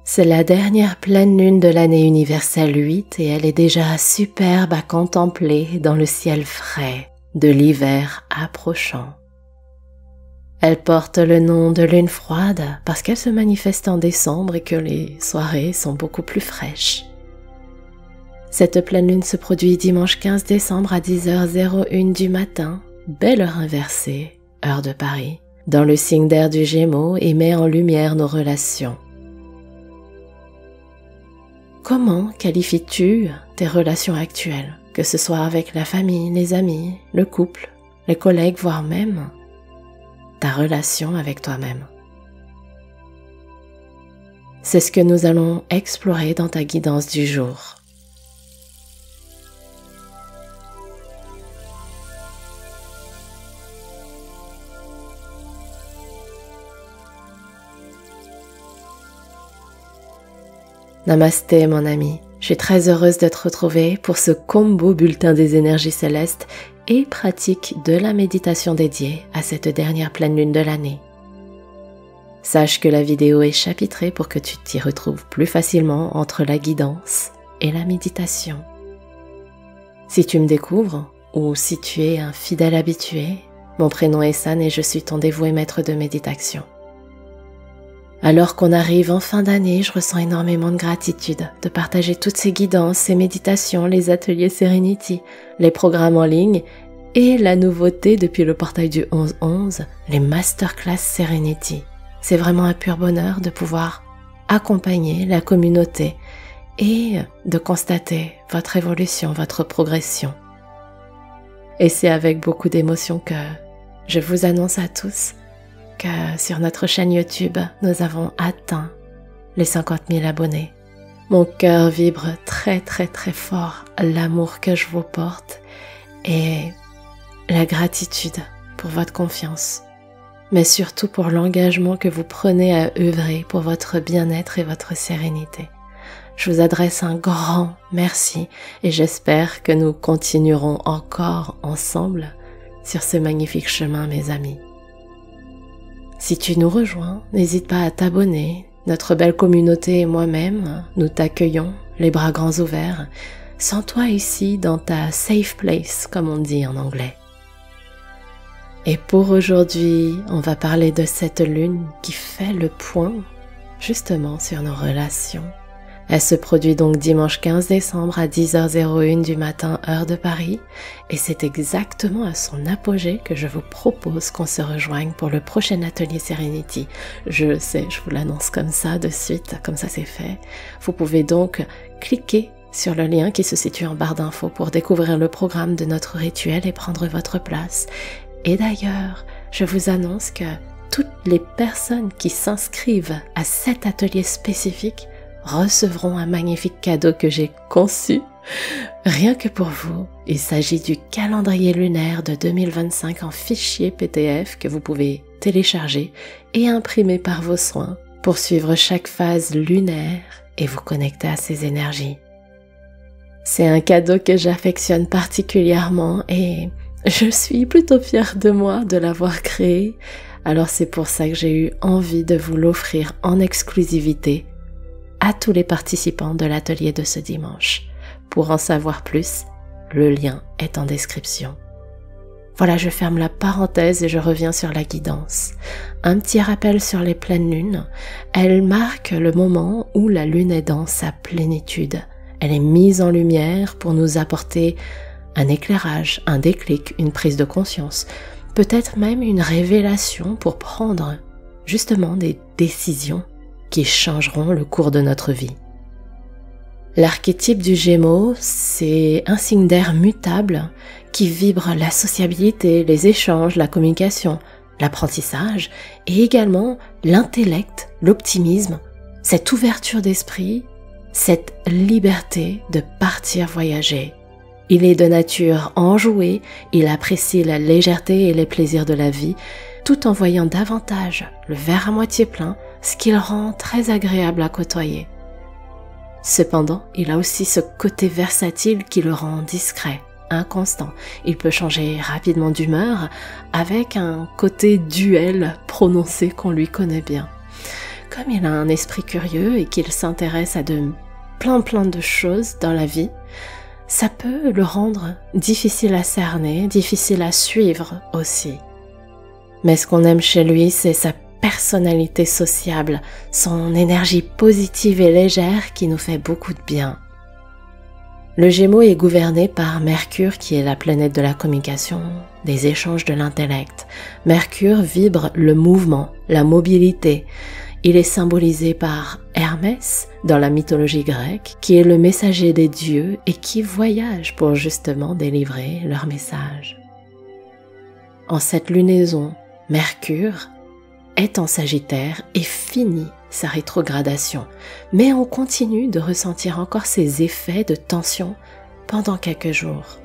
C'est la dernière pleine lune de l'année universelle 8 et elle est déjà superbe à contempler dans le ciel frais de l'hiver approchant. Elle porte le nom de lune froide parce qu'elle se manifeste en décembre et que les soirées sont beaucoup plus fraîches. Cette pleine lune se produit dimanche 15 décembre à 10h01 du matin, belle heure inversée, heure de Paris, dans le signe d'air du Gémeaux et met en lumière nos relations. Comment qualifies-tu tes relations actuelles, que ce soit avec la famille, les amis, le couple, les collègues, voire même ta relation avec toi-même? C'est ce que nous allons explorer dans ta guidance du jour. Namasté mon ami, je suis très heureuse de te retrouver pour ce combo bulletin des énergies célestes et pratique de la méditation dédiée à cette dernière pleine lune de l'année. Sache que la vidéo est chapitrée pour que tu t'y retrouves plus facilement entre la guidance et la méditation. Si tu me découvres ou si tu es un fidèle habitué, mon prénom est San et je suis ton dévoué maître de méditation. Alors qu'on arrive en fin d'année, je ressens énormément de gratitude de partager toutes ces guidances, ces méditations, les ateliers Serenity, les programmes en ligne et la nouveauté depuis le portail du 11-11, les masterclass Serenity. C'est vraiment un pur bonheur de pouvoir accompagner la communauté et de constater votre évolution, votre progression. Et c'est avec beaucoup d'émotion que je vous annonce à tous que sur notre chaîne YouTube, nous avons atteint les 50 000 abonnés. Mon cœur vibre très très très fort l'amour que je vous porte et la gratitude pour votre confiance, mais surtout pour l'engagement que vous prenez à œuvrer pour votre bien-être et votre sérénité. Je vous adresse un grand merci et j'espère que nous continuerons encore ensemble sur ce magnifique chemin, mes amis. Si tu nous rejoins, n'hésite pas à t'abonner. Notre belle communauté et moi-même, nous t'accueillons, les bras grands ouverts. Sens-toi ici dans ta safe place, comme on dit en anglais. Et pour aujourd'hui, on va parler de cette lune qui fait le point, justement, sur nos relations. Elle se produit donc dimanche 15 décembre à 10h01 du matin, heure de Paris, et c'est exactement à son apogée que je vous propose qu'on se rejoigne pour le prochain atelier Serenity. Je sais, je vous l'annonce comme ça de suite, comme ça c'est fait. Vous pouvez donc cliquer sur le lien qui se situe en barre d'infos pour découvrir le programme de notre rituel et prendre votre place. Et d'ailleurs, je vous annonce que toutes les personnes qui s'inscrivent à cet atelier spécifique recevront un magnifique cadeau que j'ai conçu rien que pour vous. Il s'agit du calendrier lunaire de 2025 en fichier PDF que vous pouvez télécharger et imprimer par vos soins pour suivre chaque phase lunaire et vous connecter à ces énergies. C'est un cadeau que j'affectionne particulièrement et je suis plutôt fière de moi de l'avoir créé. Alors c'est pour ça que j'ai eu envie de vous l'offrir en exclusivité à tous les participants de l'atelier de ce dimanche. Pour en savoir plus, le lien est en description. Voilà, je ferme la parenthèse et je reviens sur la guidance. Un petit rappel sur les pleines lunes. Elle marque le moment où la lune est dans sa plénitude. Elle est mise en lumière pour nous apporter un éclairage, un déclic, une prise de conscience, peut-être même une révélation pour prendre justement des décisions qui changeront le cours de notre vie. L'archétype du Gémeaux, c'est un signe d'air mutable qui vibre la sociabilité, les échanges, la communication, l'apprentissage et également l'intellect, l'optimisme, cette ouverture d'esprit, cette liberté de partir voyager. Il est de nature enjouée, il apprécie la légèreté et les plaisirs de la vie, tout en voyant davantage le verre à moitié plein, ce qui le rend très agréable à côtoyer. Cependant, il a aussi ce côté versatile qui le rend discret, inconstant. Il peut changer rapidement d'humeur avec un côté duel prononcé qu'on lui connaît bien. comme il a un esprit curieux et qu'il s'intéresse à plein de choses dans la vie, ça peut le rendre difficile à cerner, difficile à suivre aussi. Mais ce qu'on aime chez lui, c'est sa personnalité sociable, son énergie positive et légère qui nous fait beaucoup de bien. Le Gémeaux est gouverné par Mercure qui est la planète de la communication, des échanges de l'intellect. Mercure vibre le mouvement, la mobilité. Il est symbolisé par Hermès dans la mythologie grecque, qui est le messager des dieux et qui voyage pour justement délivrer leur message. En cette lunaison, Mercure est en Sagittaire et finit sa rétrogradation, mais on continue de ressentir encore ces effets de tension pendant quelques jours.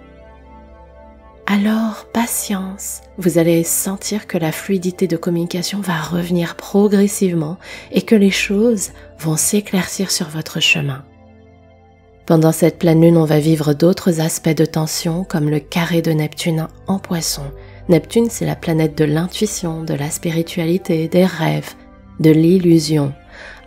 Alors, patience, vous allez sentir que la fluidité de communication va revenir progressivement et que les choses vont s'éclaircir sur votre chemin. Pendant cette pleine lune, on va vivre d'autres aspects de tension comme le carré de Neptune en Poisson. Neptune, c'est la planète de l'intuition, de la spiritualité, des rêves, de l'illusion.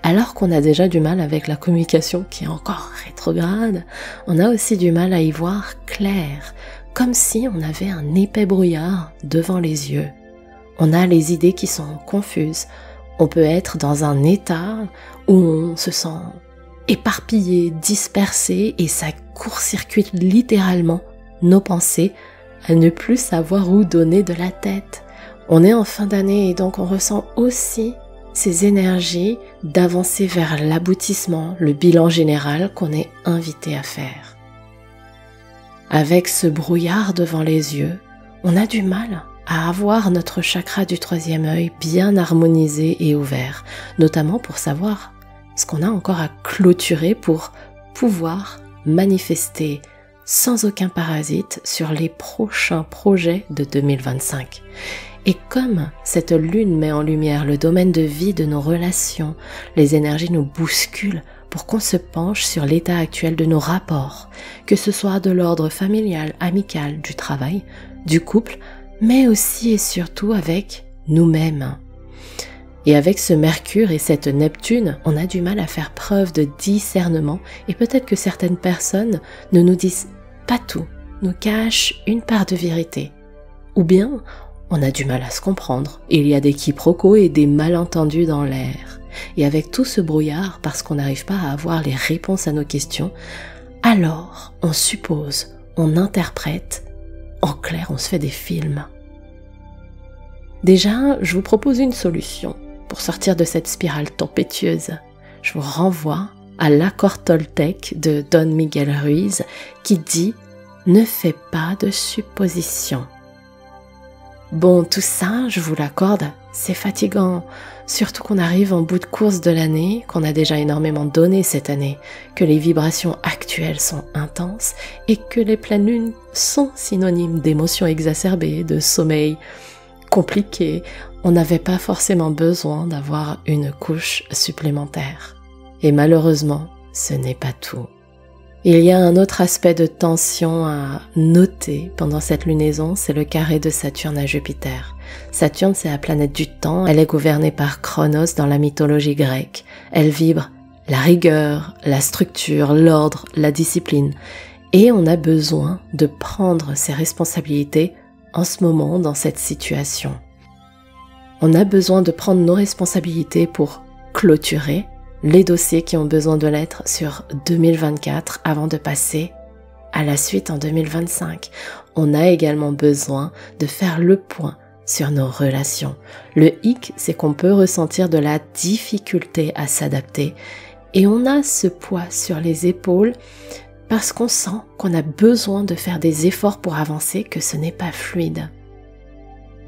Alors qu'on a déjà du mal avec la communication qui est encore rétrograde, on a aussi du mal à y voir clair, comme si on avait un épais brouillard devant les yeux. On a les idées qui sont confuses. On peut être dans un état où on se sent éparpillé, dispersé et ça court-circuite littéralement nos pensées à ne plus savoir où donner de la tête. On est en fin d'année et donc on ressent aussi ces énergies d'avancer vers l'aboutissement, le bilan général qu'on est invité à faire. Avec ce brouillard devant les yeux, on a du mal à avoir notre chakra du troisième œil bien harmonisé et ouvert, notamment pour savoir ce qu'on a encore à clôturer pour pouvoir manifester sans aucun parasite sur les prochains projets de 2025. Et comme cette lune met en lumière le domaine de vie de nos relations, les énergies nous bousculent pour qu'on se penche sur l'état actuel de nos rapports, que ce soit de l'ordre familial, amical, du travail, du couple, mais aussi et surtout avec nous-mêmes. Et avec ce Mercure et cette Neptune, on a du mal à faire preuve de discernement et peut-être que certaines personnes ne nous disent pas tout, nous cachent une part de vérité. Ou bien, on a du mal à se comprendre. Il y a des quiproquos et des malentendus dans l'air. Et avec tout ce brouillard, parce qu'on n'arrive pas à avoir les réponses à nos questions, alors on suppose, on interprète, en clair on se fait des films. Déjà, je vous propose une solution pour sortir de cette spirale tempétueuse. Je vous renvoie à l'accord Toltec de Don Miguel Ruiz qui dit « Ne fais pas de suppositions ». Bon, tout ça, je vous l'accorde, c'est fatigant, surtout qu'on arrive en bout de course de l'année, qu'on a déjà énormément donné cette année, que les vibrations actuelles sont intenses et que les pleines lunes sont synonymes d'émotions exacerbées, de sommeil compliqué. On n'avait pas forcément besoin d'avoir une couche supplémentaire. Et malheureusement, ce n'est pas tout. Il y a un autre aspect de tension à noter pendant cette lunaison, c'est le carré de Saturne à Jupiter. Saturne, c'est la planète du temps, elle est gouvernée par Chronos dans la mythologie grecque. Elle vibre la rigueur, la structure, l'ordre, la discipline. Et on a besoin de prendre ses responsabilités en ce moment dans cette situation. On a besoin de prendre nos responsabilités pour clôturer les dossiers qui ont besoin de l'être sur 2024 avant de passer à la suite en 2025. On a également besoin de faire le point sur nos relations. Le hic, c'est qu'on peut ressentir de la difficulté à s'adapter et on a ce poids sur les épaules parce qu'on sent qu'on a besoin de faire des efforts pour avancer, que ce n'est pas fluide.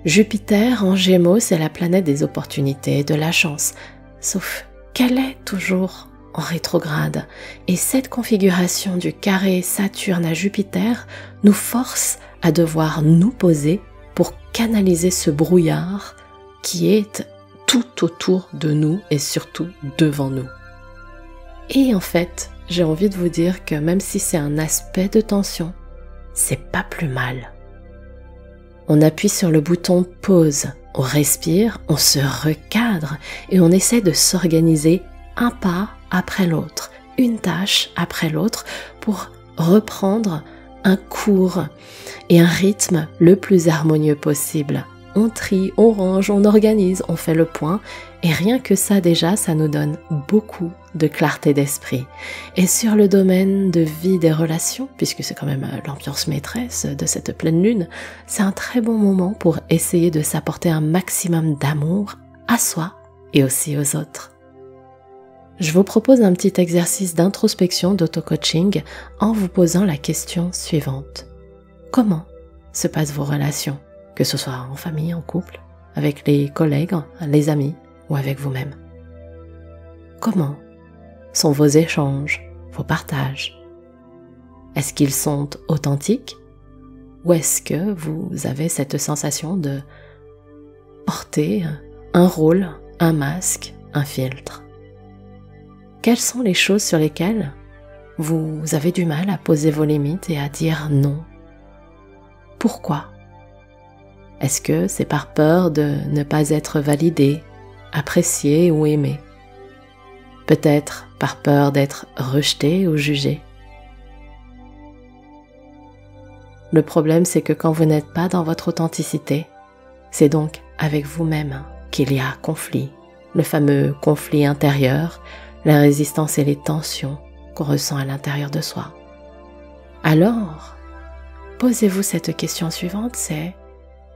Jupiter en Gémeaux, c'est la planète des opportunités, de la chance, sauf qu'elle est toujours en rétrograde. Et cette configuration du carré Saturne à Jupiter nous force à devoir nous poser pour canaliser ce brouillard qui est tout autour de nous et surtout devant nous. Et en fait, j'ai envie de vous dire que même si c'est un aspect de tension, c'est pas plus mal. On appuie sur le bouton pause on respire, on se recadre et on essaie de s'organiser un pas après l'autre, une tâche après l'autre pour reprendre un cours et un rythme le plus harmonieux possible. On trie, on range, on organise, on fait le point et rien que ça déjà, ça nous donne beaucoup de clarté d'esprit. Et sur le domaine de vie des relations, puisque c'est quand même l'ambiance maîtresse de cette pleine lune, c'est un très bon moment pour essayer de s'apporter un maximum d'amour à soi et aussi aux autres. Je vous propose un petit exercice d'introspection d'auto-coaching en vous posant la question suivante. Comment se passent vos relations, que ce soit en famille, en couple, avec les collègues, les amis ou avec vous-même? Comment sont vos échanges, vos partages? Est-ce qu'ils sont authentiques ou est-ce que vous avez cette sensation de porter un rôle, un masque, un filtre? Quelles sont les choses sur lesquelles vous avez du mal à poser vos limites et à dire non? Pourquoi? Est-ce que c'est par peur de ne pas être validé, apprécié ou aimé? Peut-être par peur d'être rejeté ou jugé? Le problème, c'est que quand vous n'êtes pas dans votre authenticité, c'est donc avec vous-même qu'il y a conflit, le fameux conflit intérieur, la résistance et les tensions qu'on ressent à l'intérieur de soi. Alors, posez-vous cette question suivante, c'est: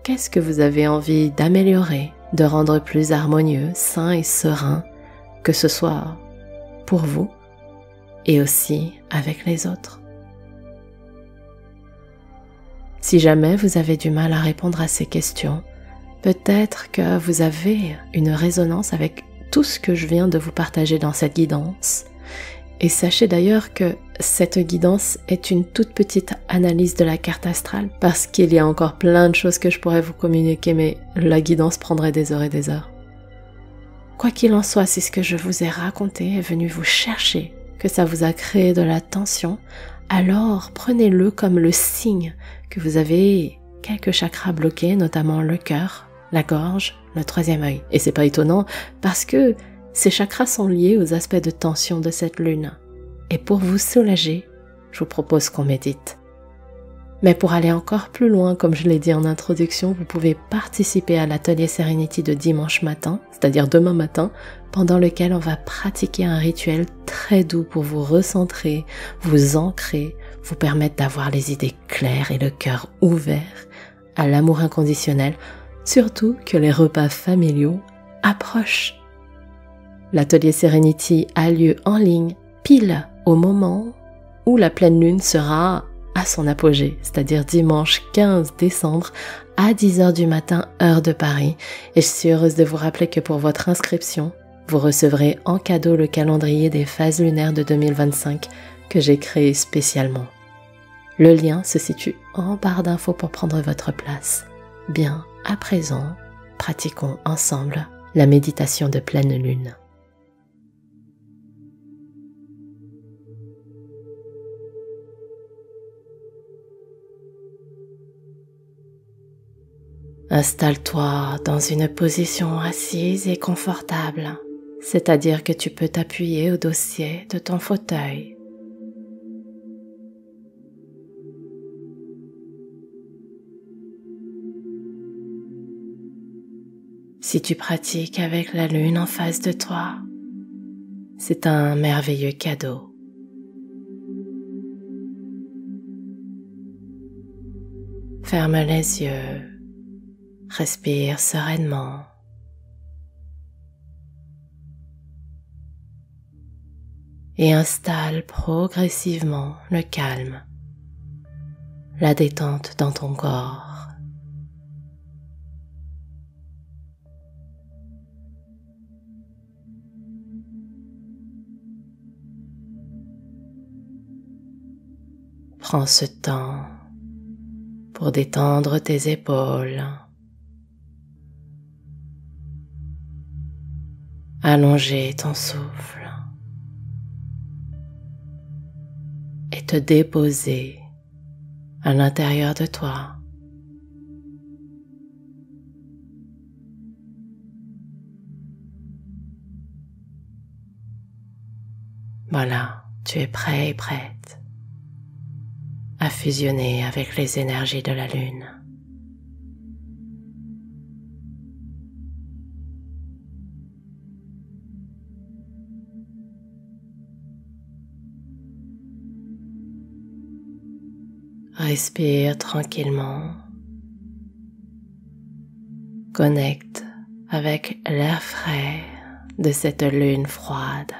qu'est-ce que vous avez envie d'améliorer, de rendre plus harmonieux, sain et serein, que ce soit pour vous et aussi avec les autres? Si jamais vous avez du mal à répondre à ces questions, peut-être que vous avez une résonance avec tout ce que je viens de vous partager dans cette guidance. Et sachez d'ailleurs que cette guidance est une toute petite analyse de la carte astrale parce qu'il y a encore plein de choses que je pourrais vous communiquer, mais la guidance prendrait des heures et des heures. Quoi qu'il en soit, si ce que je vous ai raconté est venu vous chercher, que ça vous a créé de la tension, alors prenez-le comme le signe que vous avez quelques chakras bloqués, notamment le cœur, la gorge, le troisième œil. Et c'est pas étonnant parce que ces chakras sont liés aux aspects de tension de cette lune. Et pour vous soulager, je vous propose qu'on médite. Mais pour aller encore plus loin, comme je l'ai dit en introduction, vous pouvez participer à l'atelier Serenity de dimanche matin, c'est-à-dire demain matin, pendant lequel on va pratiquer un rituel très doux pour vous recentrer, vous ancrer, vous permettre d'avoir les idées claires et le cœur ouvert à l'amour inconditionnel, surtout que les repas familiaux approchent. L'atelier Serenity a lieu en ligne pile au moment où la pleine lune sera à son apogée, c'est-à-dire dimanche 15 décembre à 10h du matin, heure de Paris. Et je suis heureuse de vous rappeler que pour votre inscription, vous recevrez en cadeau le calendrier des phases lunaires de 2025 que j'ai créé spécialement. Le lien se situe en barre d'infos pour prendre votre place. Bien, à présent, pratiquons ensemble la méditation de pleine lune. Installe-toi dans une position assise et confortable, c'est-à-dire que tu peux t'appuyer au dossier de ton fauteuil. Si tu pratiques avec la lune en face de toi, c'est un merveilleux cadeau. Ferme les yeux. Respire sereinement. Et installe progressivement le calme, la détente dans ton corps. Prends ce temps pour détendre tes épaules. Allonger ton souffle et te déposer à l'intérieur de toi. Voilà, tu es prêt et prête à fusionner avec les énergies de la lune. Respire tranquillement. Connecte avec l'air frais de cette lune froide.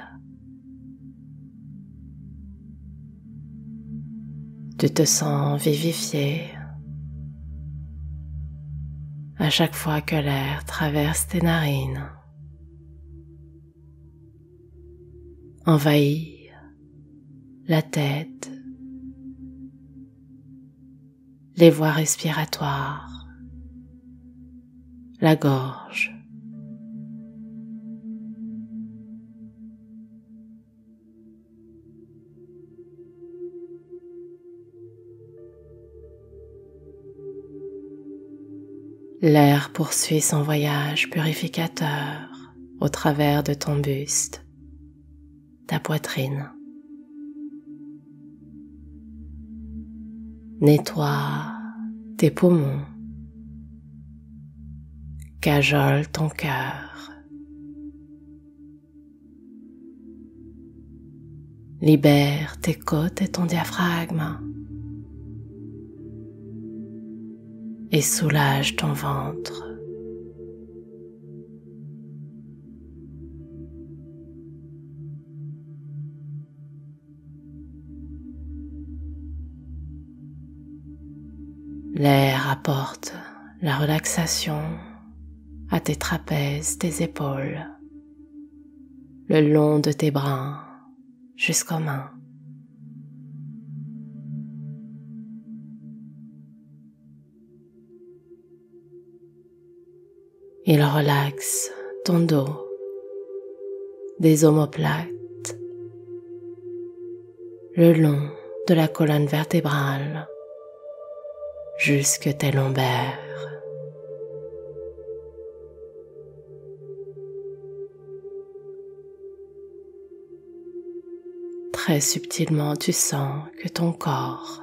Tu te sens vivifié à chaque fois que l'air traverse tes narines, envahit la tête, les voies respiratoires, la gorge. L'air poursuit son voyage purificateur au travers de ton buste, ta poitrine. Nettoie tes poumons, cajole ton cœur. Libère tes côtes et ton diaphragme et soulage ton ventre. L'air apporte la relaxation à tes trapèzes, tes épaules, le long de tes bras jusqu'aux mains. Il relaxe ton dos, des omoplates, le long de la colonne vertébrale jusque tes lombaires. Très subtilement, tu sens que ton corps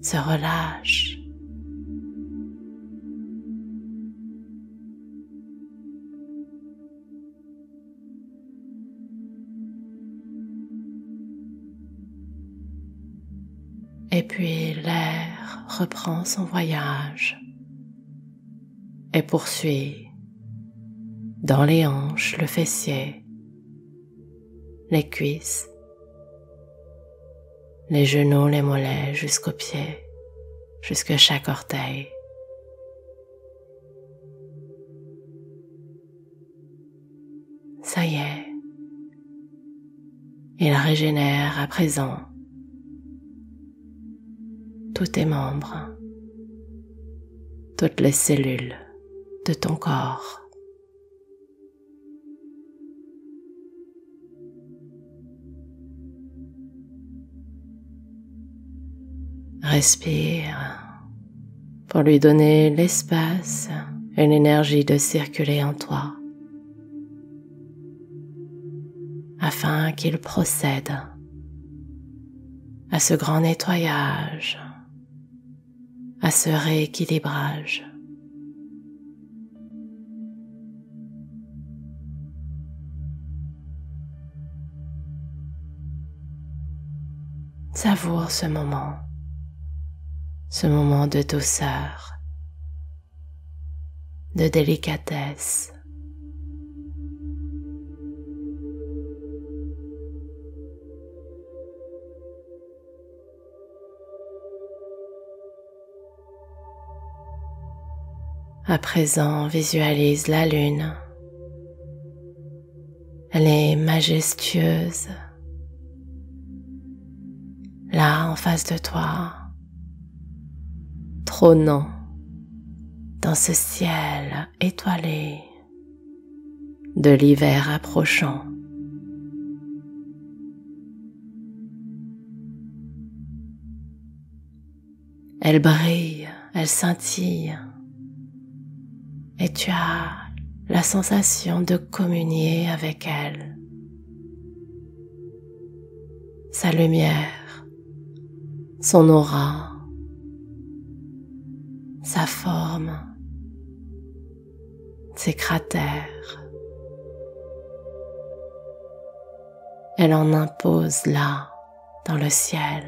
se relâche. Et puis l'air reprend son voyage et poursuit dans les hanches, le fessier, les cuisses, les genoux, les mollets jusqu'aux pieds, jusque chaque orteil. Ça y est, il régénère à présent tous tes membres, toutes les cellules de ton corps. Respire pour lui donner l'espace et l'énergie de circuler en toi, afin qu'il procède à ce grand nettoyage, à ce rééquilibrage. Savoure ce moment de douceur, de délicatesse. À présent, visualise la lune. Elle est majestueuse, là en face de toi, trônant dans ce ciel étoilé de l'hiver approchant. Elle brille, elle scintille, et tu as la sensation de communier avec elle. sa lumière, son aura, sa forme, ses cratères. Elle en impose là, dans le ciel.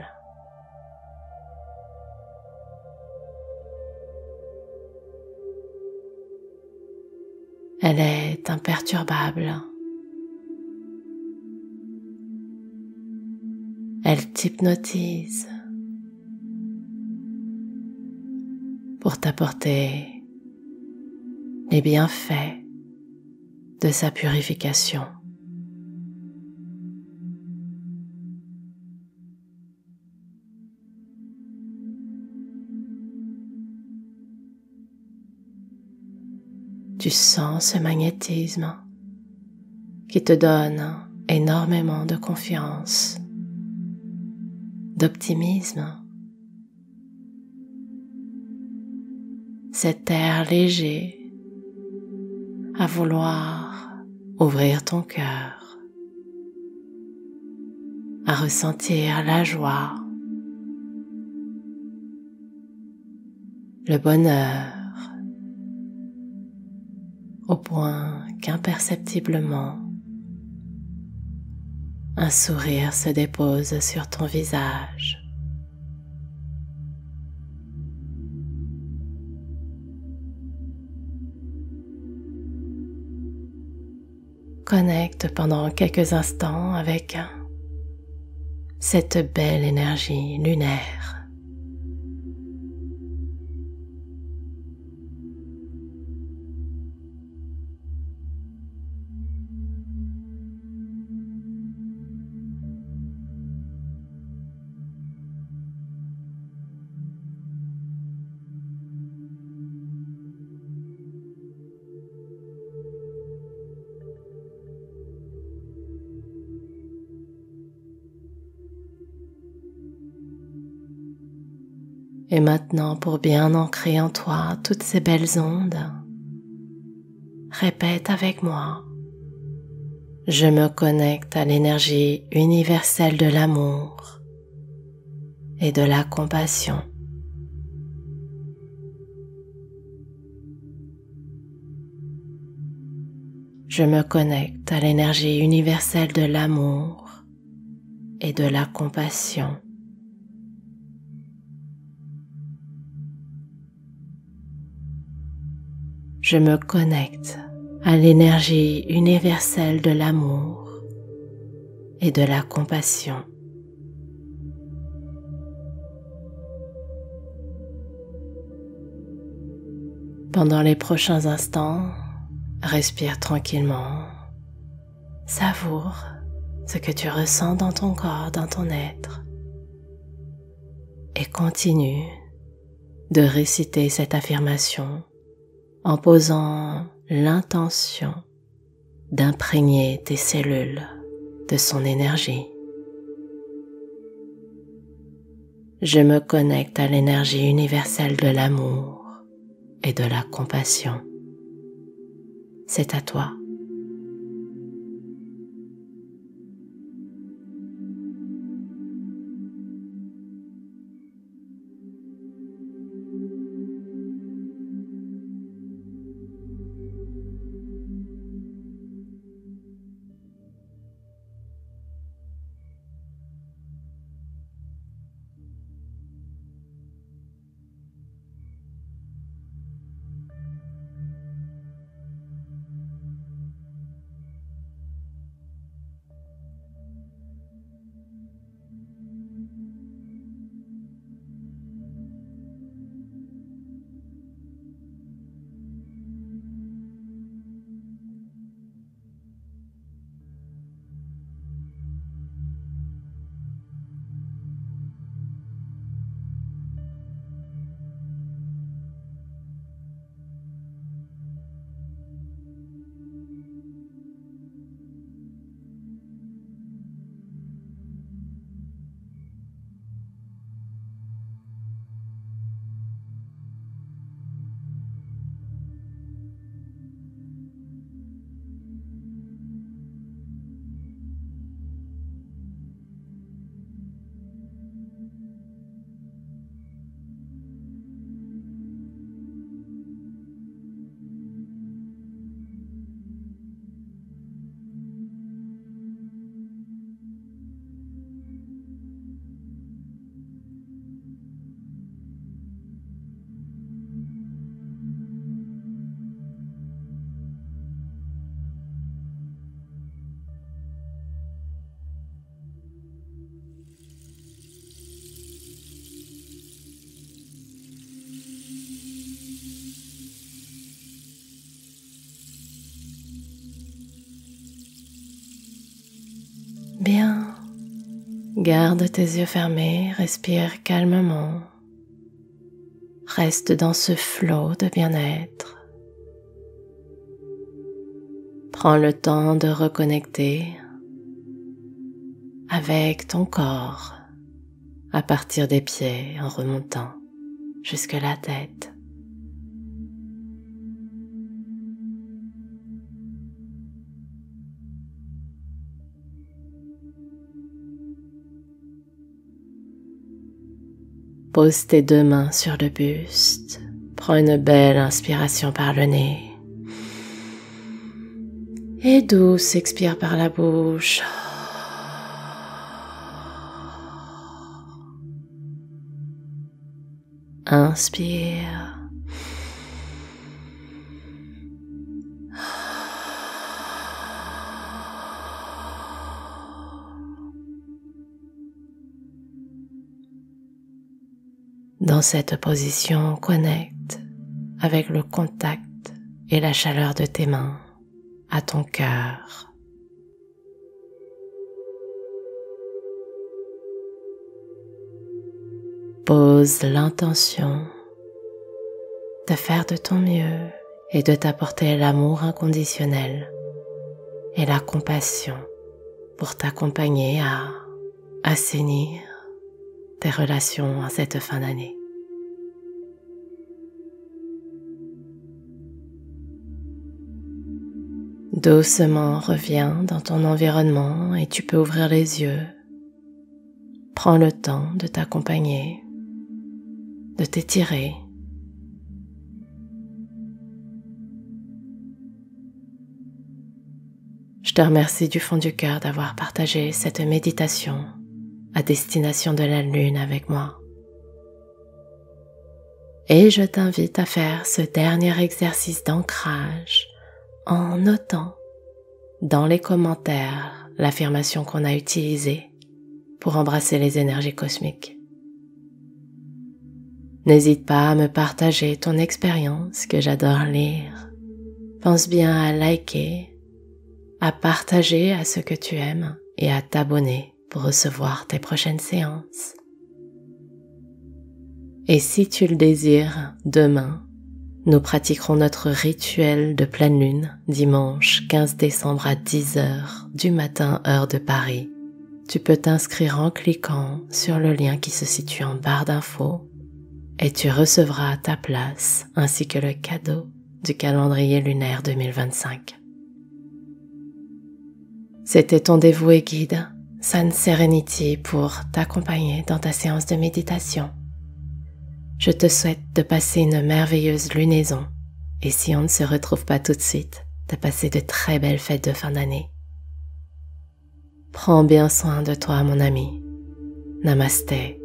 Elle est imperturbable. Elle t'hypnotise pour t'apporter les bienfaits de sa purification. Tu sens ce magnétisme qui te donne énormément de confiance, d'optimisme. Cet air léger à vouloir ouvrir ton cœur, à ressentir la joie, le bonheur, au point qu'imperceptiblement, un sourire se dépose sur ton visage. Connecte pendant quelques instants avec cette belle énergie lunaire. Et maintenant, pour bien ancrer en toi toutes ces belles ondes, répète avec moi. Je me connecte à l'énergie universelle de l'amour et de la compassion. Je me connecte à l'énergie universelle de l'amour et de la compassion. Je me connecte à l'énergie universelle de l'amour et de la compassion. Pendant les prochains instants, respire tranquillement, savoure ce que tu ressens dans ton corps, dans ton être, et continue de réciter cette affirmation en posant l'intention d'imprégner tes cellules de son énergie. Je me connecte à l'énergie universelle de l'amour et de la compassion. C'est à toi. Garde tes yeux fermés, respire calmement. Reste dans ce flot de bien-être. Prends le temps de reconnecter avec ton corps à partir des pieds en remontant jusque la tête. Pose tes deux mains sur le buste. Prends une belle inspiration par le nez. Et douce expire par la bouche. Inspire. Dans cette position, connecte avec le contact et la chaleur de tes mains à ton cœur. Pose l'intention de faire de ton mieux et de t'apporter l'amour inconditionnel et la compassion pour t'accompagner à assainir tes relations à cette fin d'année. Doucement reviens dans ton environnement et tu peux ouvrir les yeux. Prends le temps de t'accompagner, de t'étirer. Je te remercie du fond du cœur d'avoir partagé cette méditation à destination de la lune avec moi. Et je t'invite à faire ce dernier exercice d'ancrage en notant dans les commentaires l'affirmation qu'on a utilisée pour embrasser les énergies cosmiques. N'hésite pas à me partager ton expérience que j'adore lire. Pense bien à liker, à partager à ceux que tu aimes et à t'abonner pour recevoir tes prochaines séances. Et si tu le désires, demain, nous pratiquerons notre rituel de pleine lune dimanche 15 décembre à 10h du matin heure de Paris. Tu peux t'inscrire en cliquant sur le lien qui se situe en barre d'infos et tu recevras ta place ainsi que le cadeau du calendrier lunaire 2025. C'était ton dévoué guide, Sun Serenity, pour t'accompagner dans ta séance de méditation. Je te souhaite de passer une merveilleuse lunaison et si on ne se retrouve pas tout de suite, de passer de très belles fêtes de fin d'année. Prends bien soin de toi, mon ami. Namasté.